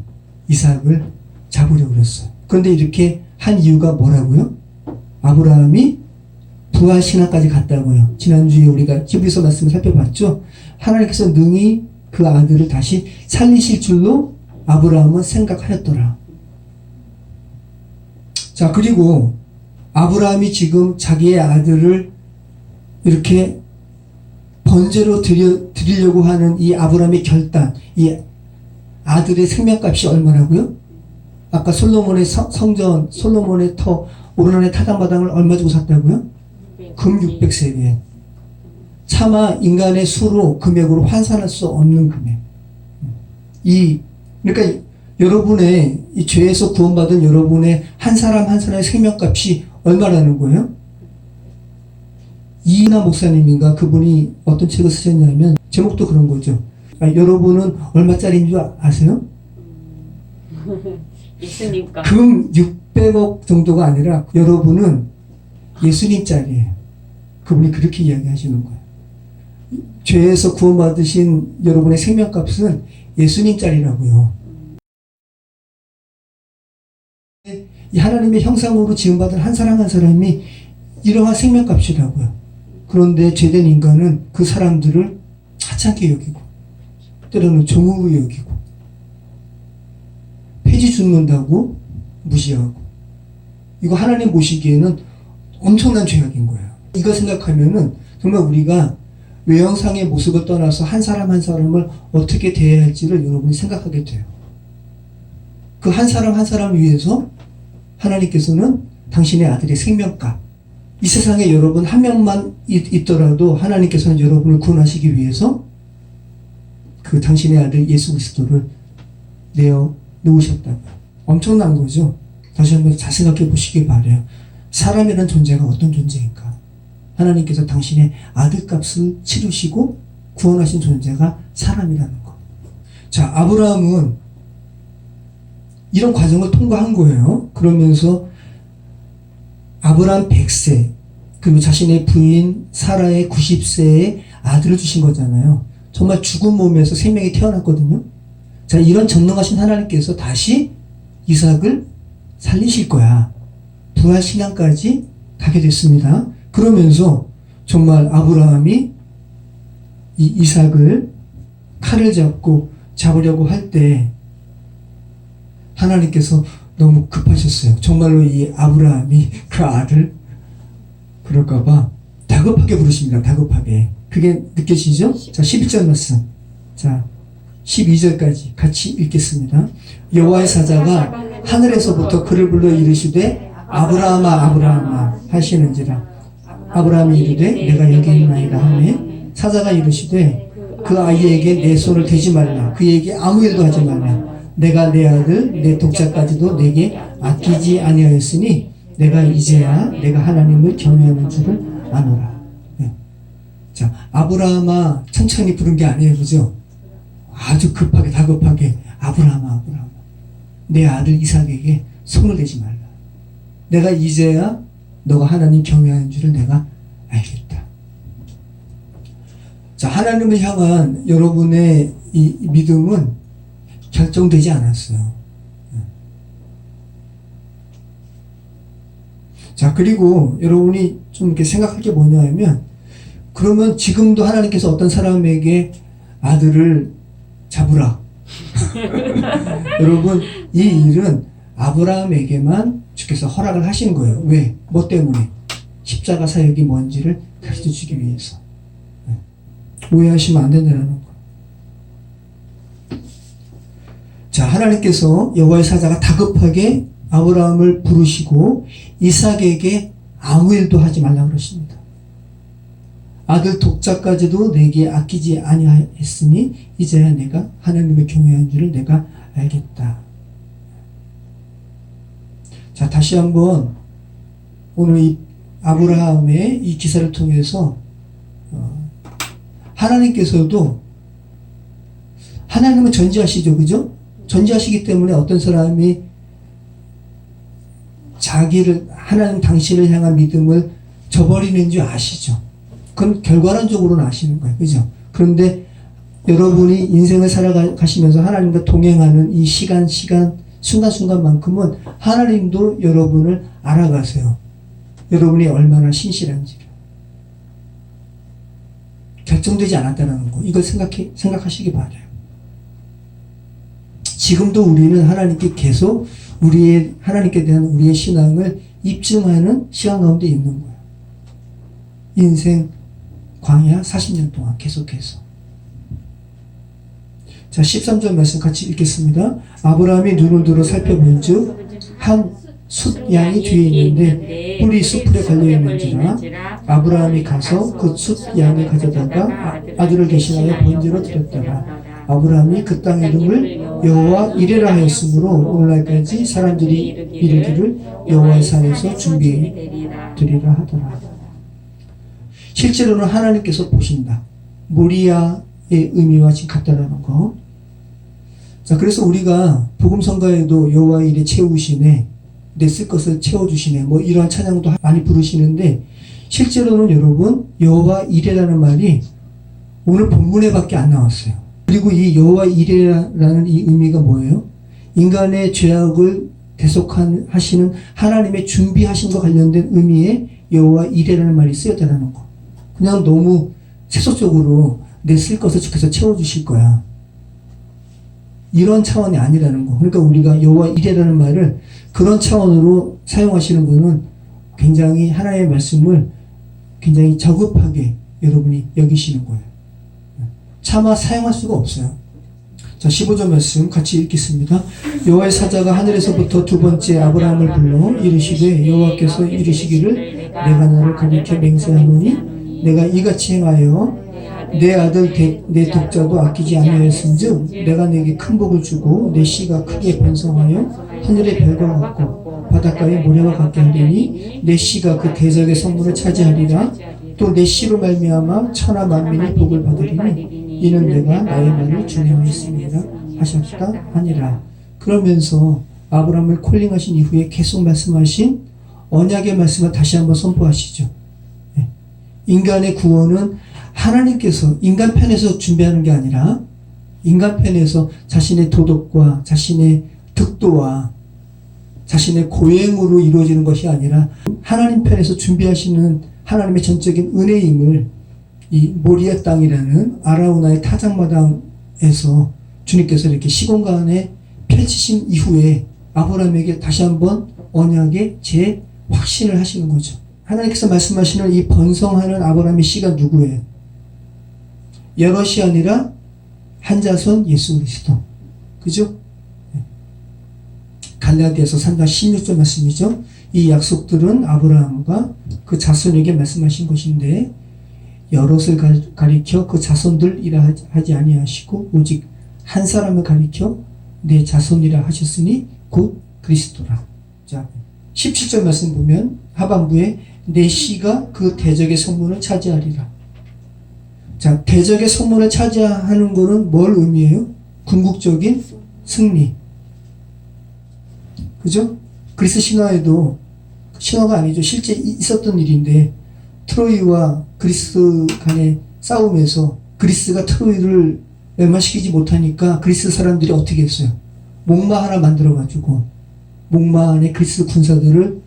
이삭을 잡으려고 그랬어요. 그런데 이렇게 한 이유가 뭐라고요? 아브라함이 부활 신앙까지 갔다고요. 지난주에 우리가 히브리서 말씀을 살펴봤죠. 하나님께서 능히 그 아들을 다시 살리실 줄로 아브라함은 생각하였더라. 자, 그리고 아브라함이 지금 자기의 아들을 이렇게 번제로 드리려고 하는 이 아브라함의 결단, 이 아들의 생명값이 얼마라고요? 아까 솔로몬의 성전, 솔로몬의 터, 오르난의 타당마당을 얼마 주고 샀다고요? 금 600세계. 차마 인간의 수로, 금액으로 환산할 수 없는 금액. 그러니까 여러분의 이 죄에서 구원받은 여러분의 한 사람 한 사람의 생명값이 얼마라는 거예요? 이인하 목사님인가 그분이 어떤 책을 쓰셨냐면 제목도 그런 거죠. 여러분은 얼마짜리인 줄 아세요? 예수님과 금 600억 정도가 아니라 여러분은 예수님짜리예요. 그분이 그렇게 이야기하시는 거예요. 죄에서 구원받으신 여러분의 생명값은 예수님짜리라고요. 이 하나님의 형상으로 지음받은 한 사람 한 사람이 이러한 생명값이라고요. 그런데 죄된 인간은 그 사람들을 하찮게 여기고 때로는 종으로 여기고 폐지 죽는다고 무시하고 이거 하나님 보시기에는 엄청난 죄악인 거예요. 이거 생각하면은 정말 우리가 외형상의 모습을 떠나서 한 사람 한 사람을 어떻게 대해야 할지를 여러분이 생각하게 돼요. 그 한 사람 한 사람을 위해서 하나님께서는 당신의 아들의 생명값, 이 세상에 여러분 한 명만 있더라도 하나님께서는 여러분을 구원하시기 위해서 그 당신의 아들 예수 그리스도를 내어 놓으셨다고요. 엄청난 거죠. 다시 한번 잘 생각해 보시기 바라요. 사람이라는 존재가 어떤 존재인가? 하나님께서 당신의 아들값을 치르시고 구원하신 존재가 사람이라는 것. 자, 아브라함은 이런 과정을 통과한 거예요. 그러면서 아브라함 100세 그리고 자신의 부인 사라의 90세의 아들을 주신 거잖아요. 정말 죽은 몸에서 생명이 태어났거든요. 자, 이런 전능하신 하나님께서 다시 이삭을 살리실 거야. 부활 신앙까지 가게 됐습니다. 그러면서 정말 아브라함이 이 이삭을 칼을 잡으려고 할 때 하나님께서 너무 급하셨어요. 정말로 이 아브라함이 그 아들 그럴까봐 다급하게 부르십니다. 다급하게. 그게 느껴지죠? 자, 12절 말씀. 자, 12절까지 같이 읽겠습니다. 여호와의 사자가 하늘에서부터 그를 불러 이르시되 아브라함아 아브라함아 하시는지라. 아브라함이 이르되 내가 여기 있나이다 하매 사자가 이르시되 그 아이에게 내 손을 대지 말라. 그에게 아무 일도 하지 말라. 내가 내 아들 내 독자까지도 내게 아끼지 아니하였으니 내가 이제야 내가 하나님을 경외하는 줄을 아노라. 네. 자, 아브라함아 천천히 부른 게 아니에요. 그죠? 아주 급하게 다급하게 아브라함아 아브라함아 내 아들 이삭에게 손을 대지 말라. 내가 이제야 너가 하나님 경외하는 줄을 내가 알겠다. 자, 하나님을 향한 여러분의 이 믿음은 결정되지 않았어요. 자, 그리고 여러분이 좀 이렇게 생각할 게 뭐냐면, 그러면 지금도 하나님께서 어떤 사람에게 아들을 잡으라. 여러분, 이 일은 아브라함에게만 주께서 허락을 하신 거예요. 왜? 뭐 때문에? 십자가 사역이 뭔지를 가르쳐 주기 위해서. 오해하시면 안 된다는 거. 자, 하나님께서 여호와의 사자가 다급하게 아브라함을 부르시고 이삭에게 아무 일도 하지 말라 그러십니다. 아들 독자까지도 내게 아끼지 아니하였으니 이제야 내가 하나님을 경외한 줄을 내가 알겠다. 자, 다시 한번 오늘 이 아브라함의 이 기사를 통해서 하나님께서도 하나님은 전지하시죠, 그죠? 전지하시기 때문에 어떤 사람이 자기를 하나님 당신을 향한 믿음을 저버리는 줄 아시죠? 그건 결과론적으로는 아시는 거예요, 그죠? 그런데 여러분이 인생을 살아가시면서 하나님과 동행하는 이 시간 순간순간만큼은 하나님도 여러분을 알아가세요. 여러분이 얼마나 신실한지를. 결정되지 않았다는 거. 이걸 생각하시기 바라요. 지금도 우리는 하나님께 계속 하나님께 대한 우리의 신앙을 입증하는 시간 가운데 있는 거예요. 인생 광야 40년 동안 계속해서. 자, 13절 말씀 같이 읽겠습니다. 아브라함이 눈을 들어 살펴본즉 한 숫양이 뒤에 있는데 뿔이 숲풀에 걸려있는지라 아브라함이 가서 그 숫양을 가져다가 아들을 계시하여 번제로 드렸더라. 아브라함이 그 땅 이름을 여호와 이레라 하였으므로 오늘날까지 사람들이 이르기를 여호와의 산에서 준비되리라 하더라. 실제로는 하나님께서 보신다. 모리아의 의미와 지금 같다라는 거. 자, 그래서 우리가 복음성가에도 여호와 이레 채우시네, 내 쓸 것을 채워주시네, 뭐 이러한 찬양도 많이 부르시는데, 실제로는 여러분 여호와 이레라는 말이 오늘 본문에밖에 안 나왔어요. 그리고 이 여호와 이레라는 이 의미가 뭐예요? 인간의 죄악을 대속하시는 하나님의 준비하신과 관련된 의미의 여호와 이레라는 말이 쓰였다는 거. 그냥 너무 세속적으로 내 쓸 것을 주께서 채워주실 거야, 이런 차원이 아니라는 거. 그러니까 우리가 여호와 이레라는 말을 그런 차원으로 사용하시는 분은 굉장히 하나님의 말씀을 굉장히 저급하게 여러분이 여기시는 거예요. 차마 사용할 수가 없어요. 자, 15절 말씀 같이 읽겠습니다. 여호와의 사자가 하늘에서부터 두 번째 아브라함을 불러 이르시되 여호와께서 이르시기를 내가 너를 가리켜 맹세하노니 내가 이같이 행하여 내 아들 내 독자도 아끼지 아니하였은즉 내가 내게 큰 복을 주고 내 씨가 크게 번성하여 하늘의 별과 같고 바닷가의 모래와 같게 하리니 내 씨가 그 대적의 성문을 차지하리라. 또 내 씨로 말미암아 천하 만민이 복을 받으리니 이는 내가 나의 말을 준행하였습니다 하셨다 하니라. 그러면서 아브라함을 콜링하신 이후에 계속 말씀하신 언약의 말씀을 다시 한번 선포하시죠. 인간의 구원은 하나님께서 인간 편에서 준비하는 게 아니라 인간 편에서 자신의 도덕과 자신의 득도와 자신의 고행으로 이루어지는 것이 아니라 하나님 편에서 준비하시는 하나님의 전적인 은혜임을 이 모리아 땅이라는 아라우나의 타작마당에서 주님께서 이렇게 시공간에 펼치신 이후에 아브라함에게 다시 한번 언약의 재확신을 하시는 거죠. 하나님께서 말씀하시는 이 번성하는 아브라함의 씨가 누구예요? 여럿이 아니라 한 자손 예수 그리스도. 그죠? 갈라디아서 3장 16절 말씀이죠. 이 약속들은 아브라함과 그 자손에게 말씀하신 것인데 여럿을 가리켜 그 자손들이라 하지 아니하시고 오직 한 사람을 가리켜 내 자손이라 하셨으니 곧 그리스도라. 자, 17절 말씀 보면 하반부에 내 씨가 그 대적의 성문을 차지하리라. 자, 대적의 성문을 차지하는 것은 뭘 의미해요? 궁극적인 승리. 그죠? 그리스 신화에도, 신화가 아니죠, 실제 있었던 일인데 트로이와 그리스 간의 싸움에서 그리스가 트로이를 멸망시키지 못하니까 그리스 사람들이 어떻게 했어요? 목마 하나 만들어가지고 목마 안에 그리스 군사들을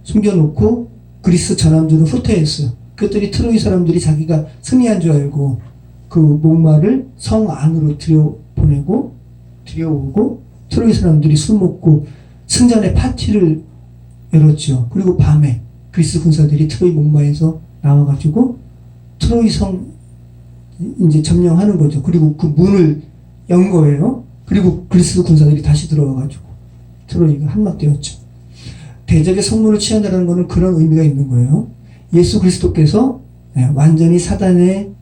숨겨놓고 그리스 전함들을 후퇴했어요. 그랬더니 트로이 사람들이 자기가 승리한 줄 알고 그 목마를 성 안으로 들여오고 트로이 사람들이 술 먹고 승전의 파티를 열었죠. 그리고 밤에 그리스 군사들이 트로이 목마에서 나와가지고 트로이 성 이제 점령하는 거죠. 그리고 그 문을 연 거예요. 그리고 그리스 군사들이 다시 들어와가지고 트로이가 함락되었죠. 대적의 성문을 취한다는 것은 그런 의미가 있는 거예요. 예수 그리스도께서 완전히 사단의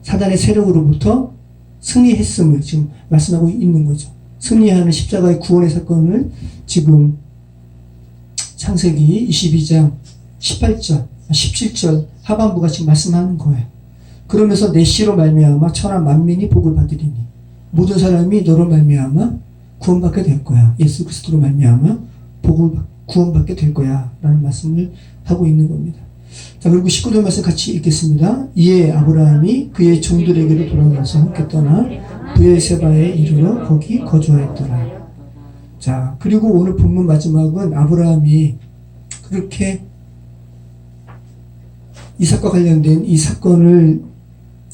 세력으로부터 승리했음을 지금 말씀하고 있는 거죠. 승리하는 십자가의 구원의 사건을 지금 창세기 22장 18절, 17절 하반부가 지금 말씀하는 거예요. 그러면서 내 씨로 말미암아 천하 만민이 복을 받으리니 모든 사람이 너로 말미암아 구원받게 될 거야. 예수 그리스도로 말미암아 구원받게 될 거야 라는 말씀을 하고 있는 겁니다. 자, 그리고 19절 말씀 같이 읽겠습니다. 이에 아브라함이 그의 종들에게로 돌아가서 함께 떠나 브엘세바에 이르러 거기 거주하였더라. 자, 그리고 오늘 본문 마지막은 아브라함이 그렇게 이삭과 관련된 이 사건을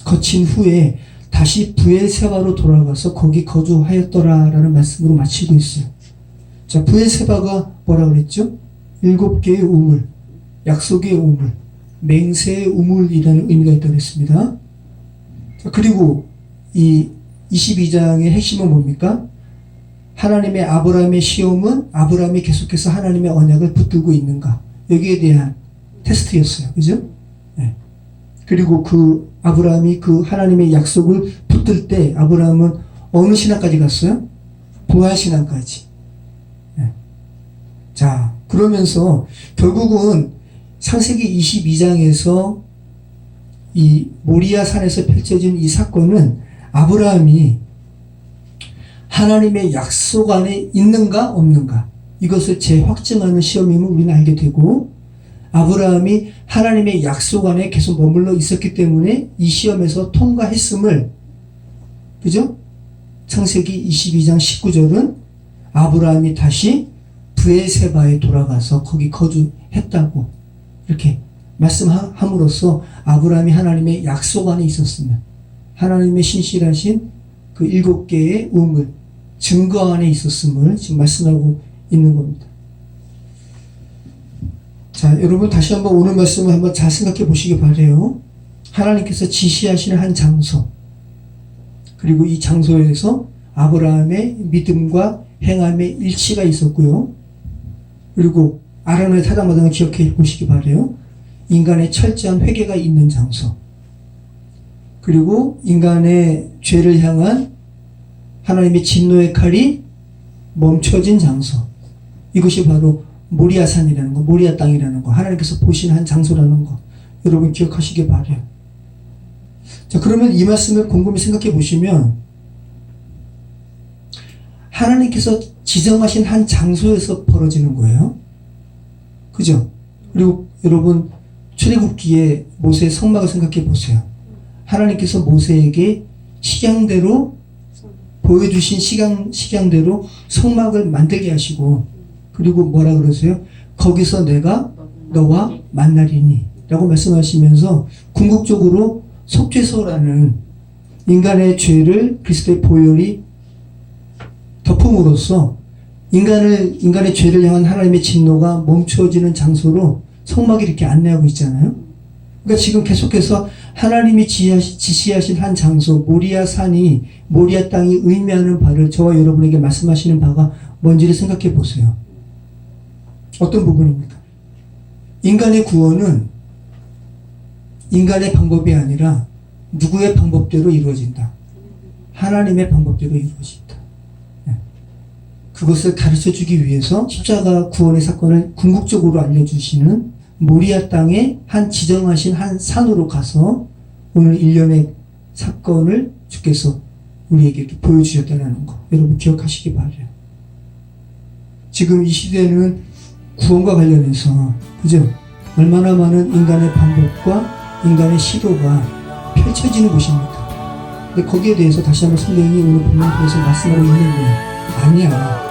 거친 후에 다시 브엘세바로 돌아가서 거기 거주하였더라라는 말씀으로 마치고 있어요. 자, 브엘세바가 뭐라 그랬죠? 7개의 우물, 약속의 우물, 맹세의 우물이라는 의미가 있다고 했습니다. 자, 그리고 이 22장의 핵심은 뭡니까? 하나님의 아브라함의 시험은 아브라함이 계속해서 하나님의 언약을 붙들고 있는가? 여기에 대한 테스트였어요. 그죠? 네. 그리고 그 아브라함이 그 하나님의 약속을 붙들 때 아브라함은 어느 신앙까지 갔어요? 부활신앙까지. 네. 자, 그러면서 결국은 창세기 22장에서 이 모리아 산에서 펼쳐진 이 사건은 아브라함이 하나님의 약속 안에 있는가 없는가 이것을 재확증하는 시험임을 우리는 알게 되고, 아브라함이 하나님의 약속 안에 계속 머물러 있었기 때문에 이 시험에서 통과했음을, 그죠? 창세기 22장 19절은 아브라함이 다시 브에세바에 돌아가서 거기 거주했다고 이렇게 말씀함으로써 아브라함이 하나님의 약속 안에 있었으면 하나님의 신실하신 그 7개의 우물, 증거 안에 있었음을 지금 말씀하고 있는 겁니다. 자, 여러분 다시 한번 오늘 말씀을 한번 잘 생각해 보시기 바래요. 하나님께서 지시하시는 한 장소, 그리고 이 장소에서 아브라함의 믿음과 행함의 일치가 있었고요. 그리고 아론의 타작마당을 기억해 보시기 바래요. 인간의 철저한 회개가 있는 장소, 그리고 인간의 죄를 향한 하나님의 진노의 칼이 멈춰진 장소, 이것이 바로 모리아산이라는 거, 모리아 땅이라는 거, 하나님께서 보신 한 장소라는 거, 여러분 기억하시기 바래요. 자, 그러면 이 말씀을 곰곰이 생각해 보시면 하나님께서 지정하신 한 장소에서 벌어지는 거예요. 그죠? 그리고 여러분 출애굽기에 모세의 성막을 생각해 보세요. 하나님께서 모세에게 식양대로 보여주신 식양대로 성막을 만들게 하시고, 그리고 뭐라 그러세요? 거기서 내가 너와 만나리니 라고 말씀하시면서 궁극적으로 속죄소라는 인간의 죄를 그리스도의 보혈이 덮음으로써 인간의 죄를 향한 하나님의 진노가 멈춰지는 장소로 성막이 이렇게 안내하고 있잖아요. 그러니까 지금 계속해서 하나님이 지시하신 한 장소, 모리아 산이, 모리아 땅이 의미하는 바를 저와 여러분에게 말씀하시는 바가 뭔지를 생각해 보세요. 어떤 부분입니까? 인간의 구원은 인간의 방법이 아니라 누구의 방법대로 이루어진다. 하나님의 방법대로 이루어진다. 그것을 가르쳐주기 위해서 십자가 구원의 사건을 궁극적으로 알려주시는 모리아 땅의 한 지정하신 한 산으로 가서 오늘 일련의 사건을 주께서 우리에게 이렇게 보여주셨다는 거, 여러분 기억하시기 바라요. 지금 이 시대는 구원과 관련해서, 그죠? 얼마나 많은 인간의 방법과 인간의 시도가 펼쳐지는 곳입니까? 근데 거기에 대해서 다시 한번 성경이 오늘 본문 통해서 말씀하고 있는 거예요. 아니야.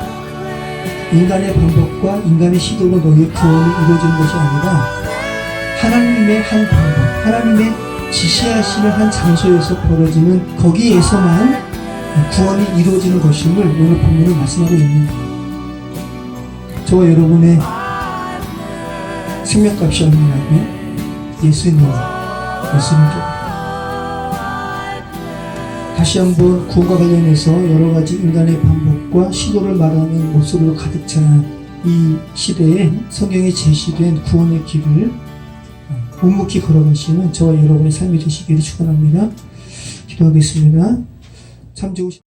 인간의 방법과 인간의 시도로 너희의 구원이 이루어지는 것이 아니라 하나님의 한 방법, 하나님의 지시하시는 한 장소에서 벌어지는 거기에서만 구원이 이루어지는 것임을 오늘 본문은 말씀하고 있는 거예요. 저와 여러분의 생명값이 얼마냐면 예수님께. 다시 한번 구원과 관련해서 여러 가지 인간의 방법과 시도를 말하는 모습으로 가득 찬 이 시대에 성경에 제시된 구원의 길을 묵묵히 걸어가시는 저와 여러분의 삶이 되시기를 축원합니다. 기도하겠습니다. 참 좋으신